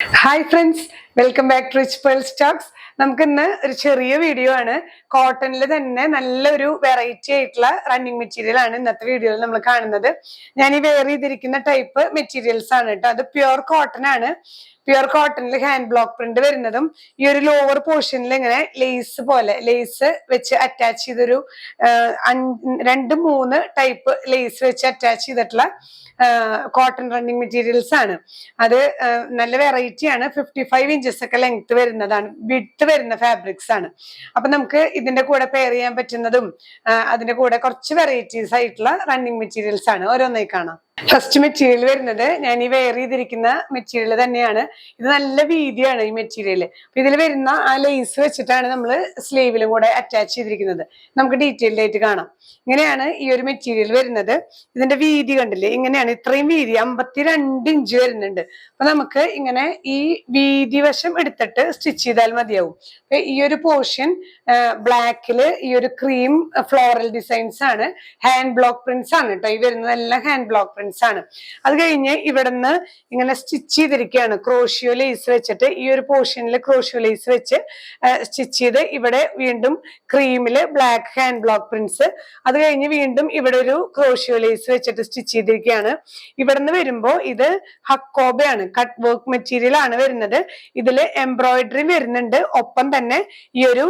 Hi friends, welcome back to Rich Pearl Stocks. നമുക്ക് ഇന്ന് ഒരു ചെറിയ വീഡിയോ ആണ്. കോട്ടണിൽ തന്നെ നല്ലൊരു വെറൈറ്റി ആയിട്ടുള്ള റണ്ണിങ് മെറ്റീരിയൽ ആണ് ഇന്നത്തെ വീഡിയോയിൽ നമ്മൾ കാണുന്നത്. ഞാൻ ഈ വെയർ ചെയ്തിരിക്കുന്ന ടൈപ്പ് മെറ്റീരിയൽസ് ആണ് കേട്ടോ. അത് പ്യുർ കോട്ടൺ ആണ്. പ്യുർ കോട്ടണിൽ ഹാൻഡ് ബ്ലോക്ക് പ്രിന്റ് വരുന്നതും ഈ ഒരു ലോവർ പോർഷനിൽ ഇങ്ങനെ ലേസ് പോലെ ലേസ് വെച്ച് അറ്റാച്ച് ചെയ്തൊരു 2-3 ടൈപ്പ് ലേസ് വെച്ച് അറ്റാച്ച് ചെയ്തിട്ടുള്ള കോട്ടൺ റണ്ണിങ് മെറ്റീരിയൽസ് ആണ്. അത് നല്ല വെറൈറ്റി ആണ്. 55 ഇഞ്ചസ് ഒക്കെ ലെങ്ത് വരുന്നതാണ്, വിഡ്ത്ത് വരുന്ന ഫാബ്രിക്സ് ആണ്. അപ്പൊ നമുക്ക് ഇതിന്റെ കൂടെ പെയർ ചെയ്യാൻ പറ്റുന്നതും അതിന്റെ കൂടെ കുറച്ച് വെറൈറ്റീസ് ആയിട്ടുള്ള റണ്ണിങ് മെറ്റീരിയൽസ് ആണ്. ഓരോന്നായി കാണാം. ഫസ്റ്റ് മെറ്റീരിയൽ വരുന്നത് ഞാൻ ഈ വെയർ ചെയ്തിരിക്കുന്ന മെറ്റീരിയൽ തന്നെയാണ്. ഇത് നല്ല വീതിയാണ് ഈ മെറ്റീരിയൽ. അപ്പൊ ഇതിൽ വരുന്ന ആ ലേസ് വെച്ചിട്ടാണ് നമ്മൾ സ്ലീവിലും കൂടെ അറ്റാച്ച് ചെയ്തിരിക്കുന്നത്. നമുക്ക് ഡീറ്റെയിൽഡ് ആയിട്ട് കാണാം. ഇങ്ങനെയാണ് ഈ ഒരു മെറ്റീരിയൽ വരുന്നത്. ഇതിന്റെ വീതി കണ്ടില്ലേ, ഇങ്ങനെയാണ്. ഇത്രയും വീതി 52 ഇഞ്ച് വരുന്നുണ്ട്. അപ്പൊ നമുക്ക് ഇങ്ങനെ ഈ വീതി വശം എടുത്തിട്ട് സ്റ്റിച്ച് ചെയ്താൽ മതിയാവും. ഈ ഒരു പോർഷൻ ബ്ലാക്കില് ഈ ഒരു ക്രീം ഫ്ലോറൽ ഡിസൈൻസ് ആണ്. ഹാൻഡ് ബ്ലോക്ക് പ്രിന്റ്സ് ആണ് കേട്ടോ. ഈ വരുന്നതെല്ലാം ഹാൻഡ് ബ്ലോക്ക് പ്രിന്റ്സ് ആണ്. അത് കഴിഞ്ഞ് ഇവിടുന്ന് ഇങ്ങനെ സ്റ്റിച്ച് ചെയ്തിരിക്കുകയാണ് ക്രോഷ്യോ ലേസ് വെച്ചിട്ട്. ഈ ഒരു പോർഷനിൽ ക്രോഷ്യോ ലേസ് വെച്ച് സ്റ്റിച്ച് ചെയ്ത് ഇവിടെ വീണ്ടും ക്രീമില് ബ്ലാക്ക് ഹാൻഡ് ബ്ലോക്ക് പ്രിന്റ്സ്. അത് കഴിഞ്ഞ് വീണ്ടും ഇവിടെ ഒരു ക്രോഷ്യോ ലേസ് വെച്ചിട്ട് സ്റ്റിച്ച് ചെയ്തിരിക്കുകയാണ്. ഇവിടുന്ന് വരുമ്പോ ഇത് ഹക്കോബയാണ്, കട്ട് വർക്ക് മെറ്റീരിയൽ ആണ് വരുന്നത്. ഇതില് എംബ്രോയിഡറി വരുന്നുണ്ട്. ഒപ്പം തന്നെ ഈ ഒരു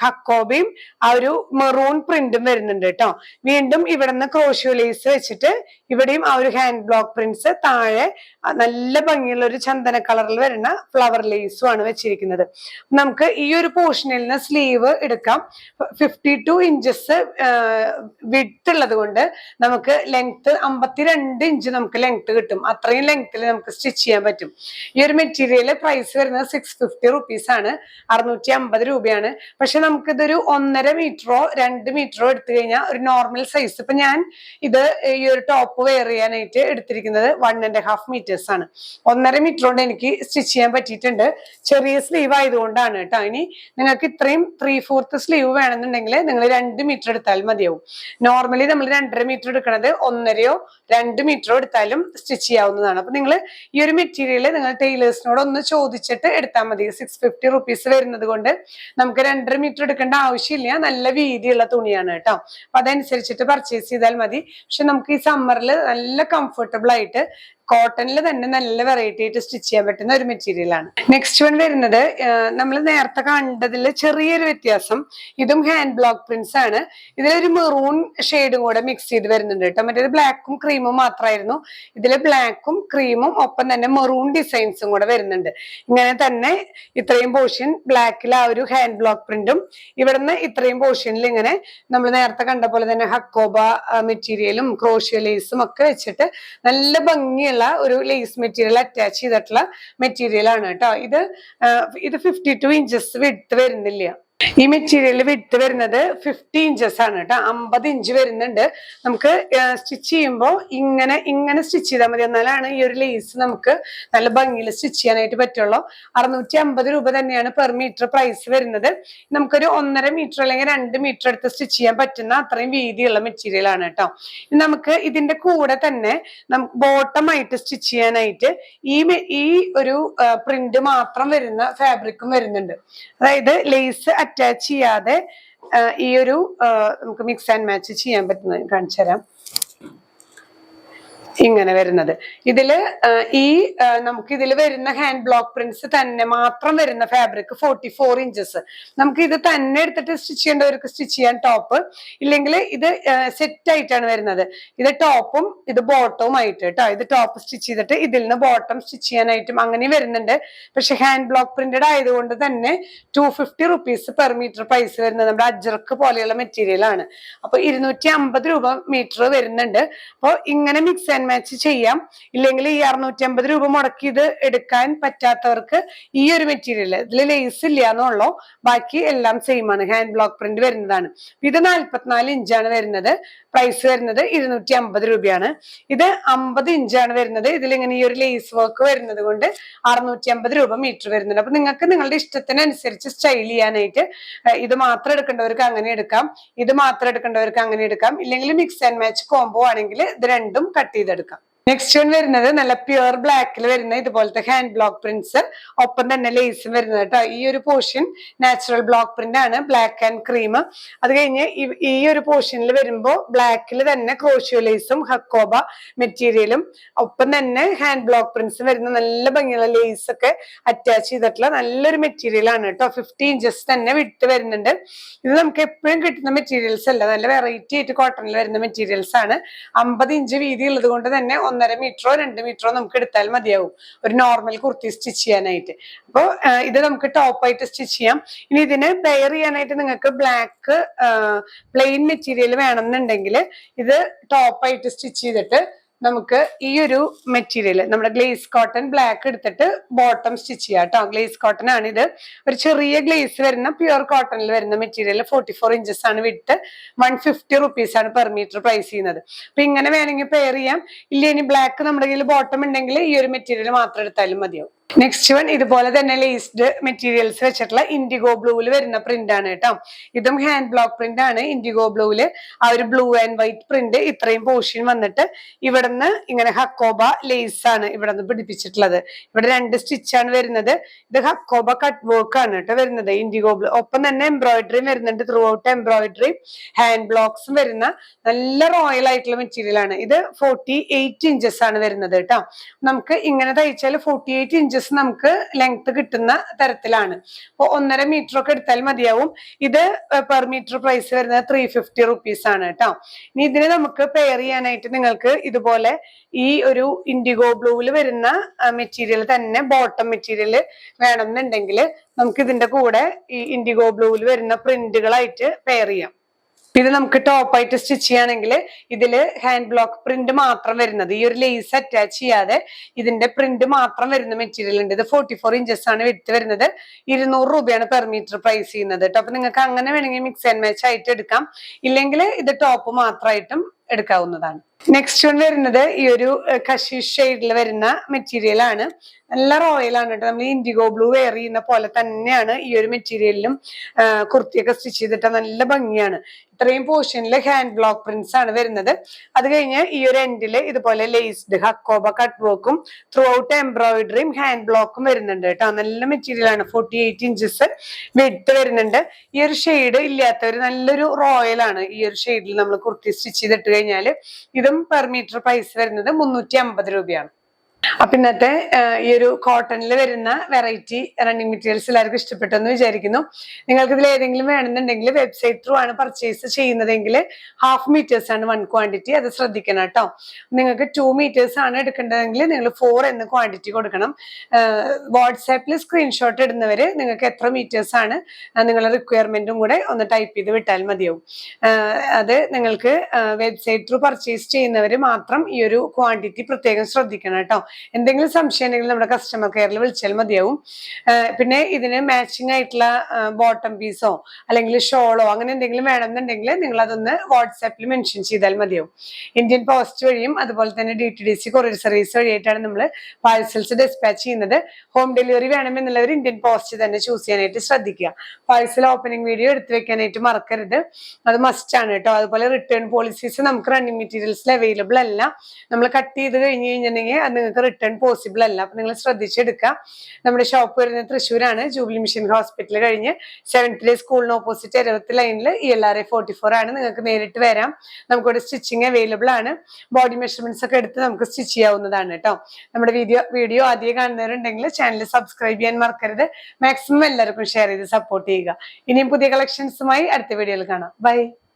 ഹക്കോബയും ആ ഒരു മെറൂൺ പ്രിന്റും വരുന്നുണ്ട് കേട്ടോ. വീണ്ടും ഇവിടുന്ന് ക്രോഷ്യോ ലേസ് വെച്ചിട്ട് ഇവിടെയും ആ ഒരു ഹാൻഡ് ബ്ലോക്ക് പ്രിന്റ്സ്. താഴെ നല്ല ഭംഗിയുള്ള ഒരു ചന്ദന കളറിൽ വരുന്ന ഫ്ലവർ ലേസും ആണ് വെച്ചിരിക്കുന്നത്. നമുക്ക് ഈ ഒരു പോർഷനിൽ നിന്ന് സ്ലീവ് എടുക്കാം. 52 ഇഞ്ചസ് വിഡ്ത്ത് ഉള്ളത് കൊണ്ട് നമുക്ക് ലെങ്ത് 52 ഇഞ്ച് നമുക്ക് ലെങ്ത് കിട്ടും. അത്രയും ലെങ്ത്തിൽ നമുക്ക് സ്റ്റിച്ച് ചെയ്യാൻ പറ്റും. ഈ ഒരു മെറ്റീരിയൽ പ്രൈസ് വരുന്നത് 650 റുപ്പീസ് ആണ്, 650 രൂപയാണ്. പക്ഷെ നമുക്ക് ഇതൊരു 1.5 മീറ്ററോ 2 മീറ്ററോ എടുത്തു കഴിഞ്ഞാൽ ഒരു നോർമൽ സൈസ്. ഇപ്പൊ ഞാൻ ഇത് ഈ ഒരു ടോപ്പ് വെയർ ചെയ്യാനായിട്ട് എടുത്തിരിക്കുന്നത് 1.5 മീറ്റേഴ്സ് ആണ്. 1.5 മീറ്റർ കൊണ്ട് എനിക്ക് സ്റ്റിച്ച് ചെയ്യാൻ പറ്റിയിട്ടുണ്ട്. ചെറിയ സ്ലീവ് ആയതുകൊണ്ടാണ് കേട്ടോ. ഇനി നിങ്ങൾക്ക് ഇത്രയും 3/4 സ്ലീവ് വേണമെന്നുണ്ടെങ്കിൽ നിങ്ങൾ 2 മീറ്റർ എടുത്താൽ മതിയാവും. നോർമലി നമ്മൾ 2.5 മീറ്റർ എടുക്കുന്നത് 1.5-യോ 2 മീറ്ററോ എടുത്താലും സ്റ്റിച്ച് ചെയ്യാവുന്നതാണ്. അപ്പൊ നിങ്ങൾ ഈ ഒരു മെറ്റീരിയൽ നിങ്ങൾ ടൈലേഴ്സിനോട് ഒന്ന് ചോദിച്ചിട്ട് എടുത്താൽ മതി. 650 റുപ്പീസ് വരുന്നത് കൊണ്ട് നമുക്ക് 2.5 മീറ്റർ എടുക്കേണ്ട ആവശ്യമില്ല. നല്ല വീതിയുള്ള തുണിയാണ് കേട്ടോ. അപ്പൊ അതനുസരിച്ചിട്ട് പർച്ചേസ് ചെയ്താൽ മതി. പക്ഷെ നമുക്ക് ഈ സമ്മറിൽ നല്ല കംഫർട്ടബിൾ ആയിട്ട് കോട്ടണിൽ തന്നെ നല്ല വെറൈറ്റി ആയിട്ട് സ്റ്റിച്ച് ചെയ്യാൻ പറ്റുന്ന ഒരു മെറ്റീരിയൽ ആണ്. നെക്സ്റ്റ് വൺ വരുന്നത് നമ്മൾ നേരത്തെ കണ്ടതിൽ ചെറിയൊരു വ്യത്യാസം. ഇതും ഹാൻഡ് ബ്ലോക്ക് പ്രിന്റ്സ് ആണ്. ഇതിലൊരു മെറൂൺ ഷെയ്ഡും കൂടെ മിക്സ് ചെയ്ത് വരുന്നുണ്ട് കേട്ടോ. മറ്റേത് ബ്ലാക്കും ക്രീമും മാത്രമായിരുന്നു. ഇതില് ബ്ലാക്കും ക്രീമും ഒപ്പം തന്നെ മെറൂൺ ഡിസൈൻസും കൂടെ വരുന്നുണ്ട്. ഇങ്ങനെ തന്നെ ഇത്രയും പോർഷൻ ബ്ലാക്കിൽ ആ ഒരു ഹാൻഡ് ബ്ലോക്ക് പ്രിന്റും ഇവിടുന്ന് ഇത്രയും പോർഷനിൽ ഇങ്ങനെ നമ്മൾ നേരത്തെ കണ്ട പോലെ തന്നെ ഹക്കോബ മെറ്റീരിയലും ക്രോഷ്യോ ലേസും ഒക്കെ വെച്ചിട്ട് നല്ല ഭംഗിയുള്ള ഒരു ലേസ് മെറ്റീരിയൽ അറ്റാച്ച് ചെയ്തിട്ടുള്ള മെറ്റീരിയൽ ആണ് കേട്ടോ. ഇത് 52 ഇഞ്ചസ് വിഡ്ത്ത് വരുന്നില്ല. ഈ മെറ്റീരിയൽ വിഡ്ത്ത് വരുന്നത് 50 ഇഞ്ചസ് ആണ് കേട്ടോ. 50 ഇഞ്ച് വരുന്നുണ്ട്. നമുക്ക് സ്റ്റിച്ച് ചെയ്യുമ്പോൾ ഇങ്ങനെ സ്റ്റിച്ച് ചെയ്താൽ മതി. എന്നാലാണ് ഈ ഒരു ലേസ് നമുക്ക് നല്ല ഭംഗിയിൽ സ്റ്റിച്ച് ചെയ്യാനായിട്ട് പറ്റുള്ളൂ. 650 രൂപ തന്നെയാണ് പെർ മീറ്റർ പ്രൈസ് വരുന്നത്. നമുക്കൊരു 1.5 മീറ്റർ അല്ലെങ്കിൽ 2 മീറ്റർ എടുത്ത് സ്റ്റിച്ച് ചെയ്യാൻ പറ്റുന്ന അത്രയും വീതിയുള്ള മെറ്റീരിയൽ ആണ് കേട്ടോ. നമുക്ക് ഇതിന്റെ കൂടെ തന്നെ നമുക്ക് ബോട്ടം ആയിട്ട് സ്റ്റിച്ച് ചെയ്യാനായിട്ട് ഈ ഒരു പ്രിന്റ് മാത്രം വരുന്ന ഫാബ്രിക്കും വരുന്നുണ്ട്. അതായത് ലേസ് അറ്റാച്ച് ചെയ്യാതെ ഈ ഒരു നമുക്ക് മിക്സ് ആൻഡ് മാച്ച് ചെയ്യാൻ പറ്റുന്നത് കാണിച്ചു തരാം. ഇങ്ങനെ വരുന്നത് ഇതില് നമുക്ക് ഇതിൽ വരുന്ന ഹാൻഡ് ബ്ലോക്ക് പ്രിന്റ്സ് തന്നെ മാത്രം വരുന്ന ഫാബ്രിക് 44 ഇഞ്ചസ്. നമുക്ക് ഇത് തന്നെ എടുത്തിട്ട് സ്റ്റിച്ച് ചെയ്യേണ്ടവർക്ക് സ്റ്റിച്ച് ചെയ്യാൻ ടോപ്പ്, ഇല്ലെങ്കിൽ ഇത് സെറ്റ് ആയിട്ടാണ് വരുന്നത്. ഇത് ടോപ്പും ഇത് ബോട്ടവും ആയിട്ട് കേട്ടോ. ഇത് ടോപ്പ് സ്റ്റിച്ച് ചെയ്തിട്ട് ഇതിൽ നിന്ന് ബോട്ടം സ്റ്റിച്ച് ചെയ്യാനായിട്ടും അങ്ങനെ വരുന്നുണ്ട്. പക്ഷെ ഹാൻഡ് ബ്ലോക്ക് പ്രിന്റഡ് ആയതുകൊണ്ട് തന്നെ 250 റുപ്പീസ് പെർ മീറ്റർ പ്രൈസ് വരുന്നത്. നമ്മുടെ അജ്രക്ക് പോലെയുള്ള മെറ്റീരിയൽ ആണ്. അപ്പൊ 250 രൂപ മീറ്റർ വരുന്നുണ്ട്. അപ്പോൾ ഇങ്ങനെ മിക്സ് ആൻഡ് മാച്ച് ചെയ്യാം. ഇല്ലെങ്കിൽ ഈ 650 രൂപ മുടക്കി ഇത് എടുക്കാൻ പറ്റാത്തവർക്ക് ഈ ഒരു മെറ്റീരിയൽ, ഇതിൽ ലേസ് ഇല്ല എന്നുള്ളൂ, ബാക്കി എല്ലാം സെയിം ആണ്. ഹാൻഡ് ബ്ലോക്ക് പ്രിന്റ് വരുന്നതാണ്. ഇത് 44 ഇഞ്ചാണ് വരുന്നത്. പ്രൈസ് വരുന്നത് 250 രൂപയാണ്. ഇത് 50 ഇഞ്ചാണ് വരുന്നത്. ഇതിലിങ്ങനെ ഈ ഒരു ലേസ് വർക്ക് വരുന്നത് കൊണ്ട് 650 രൂപ മീറ്റർ വരുന്നുണ്ട്. അപ്പൊ നിങ്ങൾക്ക് നിങ്ങളുടെ ഇഷ്ടത്തിനനുസരിച്ച് സ്റ്റൈൽ ചെയ്യാനായിട്ട് ഇത് മാത്രം എടുക്കേണ്ടവർക്ക് അങ്ങനെ എടുക്കാം, ഇത് മാത്രം എടുക്കേണ്ടവർക്ക് അങ്ങനെ എടുക്കാം. ഇല്ലെങ്കിൽ മിക്സ് ആൻഡ് മാച്ച് കോംബോ ആണെങ്കിൽ ഇത് രണ്ടും കട്ട് ചെയ്തെടുക്കാം. നെക്സ്റ്റ് വൺ വരുന്നത് നല്ല പ്യുവർ ബ്ലാക്കിൽ വരുന്ന ഇതുപോലത്തെ ഹാൻഡ് ബ്ലോക്ക് പ്രിന്റ്സ്, ഒപ്പം തന്നെ ലേസും വരുന്നത് കേട്ടോ. ഈ ഒരു പോർഷൻ നാച്ചുറൽ ബ്ലോക്ക് പ്രിന്റ് ആണ്, ബ്ലാക്ക് ആൻഡ് ക്രീം. അത് കഴിഞ്ഞ് ഈ ഒരു പോർഷനിൽ വരുമ്പോൾ ബ്ലാക്കിൽ തന്നെ ക്രോഷ്യോ ലേസും ഹക്കോബ മെറ്റീരിയലും ഒപ്പം തന്നെ ഹാൻഡ് ബ്ലോക്ക് പ്രിന്റ്സും വരുന്ന നല്ല ഭംഗിയുള്ള ലേസ് ഒക്കെ അറ്റാച്ച് ചെയ്തിട്ടുള്ള നല്ലൊരു മെറ്റീരിയൽ ആണ് കേട്ടോ. 50 ഇഞ്ചസ് തന്നെ വിട്ട് വരുന്നുണ്ട്. ഇത് നമുക്ക് എപ്പോഴും കിട്ടുന്ന മെറ്റീരിയൽസ് അല്ല, നല്ല വെറൈറ്റി ആയിട്ട് കോട്ടണിൽ വരുന്ന മെറ്റീരിയൽസ് ആണ്. 50 ഇഞ്ച് വീതി ഉള്ളത് കൊണ്ട് തന്നെ 1.5 മീറ്ററോ 2 മീറ്ററോ നമുക്ക് എടുത്താൽ മതിയാവും ഒരു നോർമൽ കുർത്തി സ്റ്റിച്ച് ചെയ്യാനായിട്ട്. അപ്പോൾ ഇത് നമുക്ക് ടോപ്പായിട്ട് സ്റ്റിച്ച് ചെയ്യാം. ഇനി ഇതിന് പെയർ ചെയ്യാനായിട്ട് നിങ്ങൾക്ക് ബ്ലാക്ക് പ്ലെയിൻ മെറ്റീരിയൽ വേണമെന്നുണ്ടെങ്കിൽ ഇത് ടോപ്പായിട്ട് സ്റ്റിച്ച് ചെയ്തിട്ട് നമുക്ക് ഈ ഒരു മെറ്റീരിയൽ നമ്മുടെ ഗ്ലേസ് കോട്ടൺ ബ്ലാക്ക് എടുത്തിട്ട് ബോട്ടം സ്റ്റിച്ച് ചെയ്യാം കേട്ടോ. ഗ്ലേസ് കോട്ടൺ ആണ് ഇത്. ഒരു ചെറിയ ഗ്ലേസ് വരുന്ന പ്യുവർ കോട്ടണിൽ വരുന്ന മെറ്റീരിയൽ 44 ഇഞ്ചസ് ആണ് വിട്ട്. 150 റുപ്പീസ് ആണ് പെർ മീറ്റർ പ്രൈസ് ചെയ്യുന്നത്. അപ്പൊ ഇങ്ങനെ വേണമെങ്കിൽ പെയർ ചെയ്യാം. ഇല്ല ഇനി ബ്ലാക്ക് നമ്മുടെ കയ്യിൽ ബോട്ടം ഉണ്ടെങ്കിൽ ഈ ഒരു മെറ്റീരിയൽ മാത്രം എടുത്താലും മതിയാവും. നെക്സ്റ്റ് വൺ ഇതുപോലെ തന്നെ ലേസ്ഡ് മെറ്റീരിയൽസ് വെച്ചിട്ടുള്ള ഇൻഡിഗോ ബ്ലൂവിൽ വരുന്ന പ്രിന്റ് ആണ് കേട്ടോ. ഇതും ഹാൻഡ് ബ്ലോക്ക് പ്രിന്റ് ആണ്. ഇൻഡിഗോ ബ്ലൂവില് ആ ഒരു ബ്ലൂ ആൻഡ് വൈറ്റ് പ്രിന്റ് ഇത്രയും പോർഷൻ വന്നിട്ട് ഇവിടുന്ന് ഇങ്ങനെ ഹക്കോബ ലേസ് ആണ് ഇവിടുന്ന് പിടിപ്പിച്ചിട്ടുള്ളത്. ഇവിടെ 2 സ്റ്റിച്ചാണ് വരുന്നത്. ഇത് ഹക്കോബ കട്ട് വർക്ക് ആണ് കേട്ടോ വരുന്നത് ഇൻഡിഗോ ബ്ലൂ. ഒപ്പം തന്നെ എംബ്രോയിഡറിയും വരുന്നുണ്ട്. ത്രൂ ഔട്ട് എംബ്രോയിഡറി ഹാൻഡ് ബ്ലോക്സും വരുന്ന നല്ല റോയൽ ആയിട്ടുള്ള മെറ്റീരിയൽ ആണ്. ഇത് 48 ഇഞ്ചസ് ആണ് വരുന്നത് കേട്ടോ. നമുക്ക് ഇങ്ങനെ തയ്ച്ചാൽ 48 ഇഞ്ചസ് നമുക്ക് ലെങ്ത് കിട്ടുന്ന തരത്തിലാണ്. അപ്പൊ 1.5 മീറ്റർ ഒക്കെ എടുത്താൽ മതിയാവും. ഇത് പെർ മീറ്റർ പ്രൈസ് വരുന്നത് 350 റുപ്പീസ് ആണ് കേട്ടോ. ഇനി ഇതിനെ നമുക്ക് പെയർ ചെയ്യാനായിട്ട് നിങ്ങൾക്ക് ഇതുപോലെ ഈ ഒരു ഇൻഡിഗോ ബ്ലൂവിൽ വരുന്ന മെറ്റീരിയൽ തന്നെ ബോട്ടം മെറ്റീരിയൽ വേണമെന്നുണ്ടെങ്കിൽ നമുക്ക് ഇതിന്റെ കൂടെ ഈ ഇൻഡിഗോ ബ്ലൂവിൽ വരുന്ന പ്രിന്റുകളായിട്ട് പെയർ ചെയ്യാം. ഇത് നമുക്ക് ടോപ്പായിട്ട് സ്റ്റിച്ച് ചെയ്യുകയാണെങ്കിൽ ഇതില് ഹാൻഡ് ബ്ലോക്ക് പ്രിന്റ് മാത്രം വരുന്നത്, ഈ ഒരു ലേസ് അറ്റാച്ച് ചെയ്യാതെ ഇതിന്റെ പ്രിന്റ് മാത്രം വരുന്ന മെറ്റീരിയൽ ഉണ്ട്. ഇത് 44 ഇഞ്ചസ് ആണ് വിട്ട് വരുന്നത്. 200 രൂപയാണ് പെർ മീറ്റർ പ്രൈസ് ചെയ്യുന്നത് കേട്ടോ. അപ്പൊ നിങ്ങൾക്ക് അങ്ങനെ വേണമെങ്കിൽ മിക്സ് ആൻഡ് മാച്ച് ആയിട്ട് എടുക്കാം. ഇല്ലെങ്കിൽ ഇത് ടോപ്പ് മാത്രമായിട്ടും എടുക്കാവുന്നതാണ്. നെക്സ്റ്റ് വൺ വരുന്നത് ഈ ഒരു കഷീഷ് ഷെയ്ഡിൽ വരുന്ന മെറ്റീരിയൽ ആണ്. നല്ല റോയൽ ആണ് കേട്ടോ. നമ്മൾ ഇൻഡിഗോ ബ്ലൂ വെയർ ചെയ്യുന്ന പോലെ തന്നെയാണ് ഈ ഒരു മെറ്റീരിയലിലും കുർത്തിയൊക്കെ സ്റ്റിച്ച് ചെയ്തിട്ട് നല്ല ഭംഗിയാണ്. ഇത്രയും പോർഷനിൽ ഹാൻഡ് ബ്ലോക്ക് പ്രിന്റ്സ് ആണ് വരുന്നത്. അത് കഴിഞ്ഞ് ഈ ഒരു എൻഡില് ഇതുപോലെ ലേസ്ഡ് ഹക്കോബ കട്ട് വർക്കും ത്രൂ ഔട്ട് എംബ്രോയിഡറിയും ഹാൻഡ് ബ്ലോക്കും വരുന്നുണ്ട് കേട്ടോ. നല്ല മെറ്റീരിയൽ ആണ്. 48 ഇഞ്ചസ് വിട്ട് വരുന്നുണ്ട്. ഈ ഒരു ഷെയ്ഡ് ഇല്ലാത്തവര് നല്ലൊരു റോയൽ ആണ്. ഈ ഒരു ഷെയ്ഡിൽ നമ്മൾ കുർത്തി സ്റ്റിച്ച് ചെയ്തിട്ട് കഴിഞ്ഞാൽ ഇതും പെർ മീറ്റർ പ്രൈസ് വരുന്നത് 350 രൂപയാണ്. അപ്പൊ ഇന്നത്തെ ഈ ഒരു കോട്ടണിൽ വരുന്ന വെറൈറ്റി റണ്ണിങ് മെറ്റീരിയൽസ് എല്ലാവർക്കും ഇഷ്ടപ്പെട്ടെന്ന് വിചാരിക്കുന്നു. നിങ്ങൾക്ക് ഇതിൽ ഏതെങ്കിലും വേണമെന്നുണ്ടെങ്കിൽ വെബ്സൈറ്റ് ത്രൂ ആണ് പർച്ചേസ് ചെയ്യുന്നതെങ്കിൽ 1/2 മീറ്റേഴ്സ് ആണ് 1 ക്വാണ്ടിറ്റി. അത് ശ്രദ്ധിക്കണം കേട്ടോ. നിങ്ങൾക്ക് 2 മീറ്റേഴ്സ് ആണ് എടുക്കേണ്ടതെങ്കിൽ നിങ്ങൾ 4 എന്ന് ക്വാണ്ടിറ്റി കൊടുക്കണം. വാട്സാപ്പിൽ സ്ക്രീൻഷോട്ട് ഇടുന്നവര് നിങ്ങൾക്ക് എത്ര മീറ്റേഴ്സ് ആണ് നിങ്ങളുടെ റിക്വയർമെന്റും കൂടെ ഒന്ന് ടൈപ്പ് ചെയ്ത് വിട്ടാൽ മതിയാവും. അത് നിങ്ങൾക്ക് വെബ്സൈറ്റ് ത്രൂ പർച്ചേസ് ചെയ്യുന്നവര് മാത്രം ഈ ഒരു ക്വാണ്ടിറ്റി പ്രത്യേകം ശ്രദ്ധിക്കണം കേട്ടോ. എന്തെങ്കിലും സംശയം ഉണ്ടെങ്കിൽ നമ്മുടെ കസ്റ്റമർ കെയറിൽ വിളിച്ചാൽ മതിയാവും. പിന്നെ ഇതിന് മാച്ചിങ് ആയിട്ടുള്ള ബോട്ടം പീസോ അല്ലെങ്കിൽ ഷോളോ അങ്ങനെ എന്തെങ്കിലും വേണമെന്നുണ്ടെങ്കിൽ നിങ്ങൾ അതൊന്ന് വാട്സാപ്പിൽ മെൻഷൻ ചെയ്താൽ മതിയാവും. ഇന്ത്യൻ പോസ്റ്റ് വഴിയും അതുപോലെ തന്നെ DTDC കൊറിയർ സർവീസ് വഴിയായിട്ടാണ് നമ്മൾ പാഴ്സൽസ് ഡിസ്പാച്ച് ചെയ്യുന്നത്. ഹോം ഡെലിവറി വേണമെന്നുള്ളവർ ഇന്ത്യൻ പോസ്റ്റ് തന്നെ ചൂസ് ചെയ്യാനായിട്ട് ശ്രദ്ധിക്കുക. പാഴ്സൽ ഓപ്പണിംഗ് വീഡിയോ എടുത്തു വെക്കാനായിട്ട് മറക്കരുത്. അത് മസ്റ്റ് ആണ് കേട്ടോ. അതുപോലെ റിട്ടേൺ പോളിസീസ് നമുക്ക് റണ്ണിങ് മെറ്റീരിയൽസിൽ അവൈലബിൾ അല്ല. നമ്മൾ കട്ട് ചെയ്ത് കഴിഞ്ഞ് കഴിഞ്ഞിട്ടുണ്ടെങ്കിൽ അത് നിങ്ങൾക്ക് റിട്ടേൺ പോസിബിൾ അല്ല. അപ്പൊ നിങ്ങൾ ശ്രദ്ധിച്ചെടുക്കുക. നമ്മുടെ ഷോപ്പ് വരുന്നത് തൃശ്ശൂരാണ്. ജൂബിലി മിഷൻ ഹോസ്പിറ്റൽ കഴിഞ്ഞ് 7th ഡേ സ്കൂളിന് ഓപ്പോസിറ്റ് 70 ലൈനിൽ ELRA 44 ആണ്. നിങ്ങൾക്ക് നേരിട്ട് വരാം. നമുക്കിവിടെ സ്റ്റിച്ചിങ് അവൈലബിൾ ആണ്. ബോഡി മെഷർമെന്റ്സ് ഒക്കെ എടുത്ത് നമുക്ക് സ്റ്റിച്ച് ചെയ്യാവുന്നതാണ് കേട്ടോ. നമ്മുടെ വീഡിയോ ആദ്യം കാണുന്നവരുണ്ടെങ്കിൽ ചാനൽ സബ്സ്ക്രൈബ് ചെയ്യാൻ മറക്കരുത്. മാക്സിമം എല്ലാവർക്കും ഷെയർ ചെയ്ത് സപ്പോർട്ട് ചെയ്യുക. ഇനിയും പുതിയ കളക്ഷൻസുമായി അടുത്ത വീഡിയോയിൽ കാണാം. ബൈ.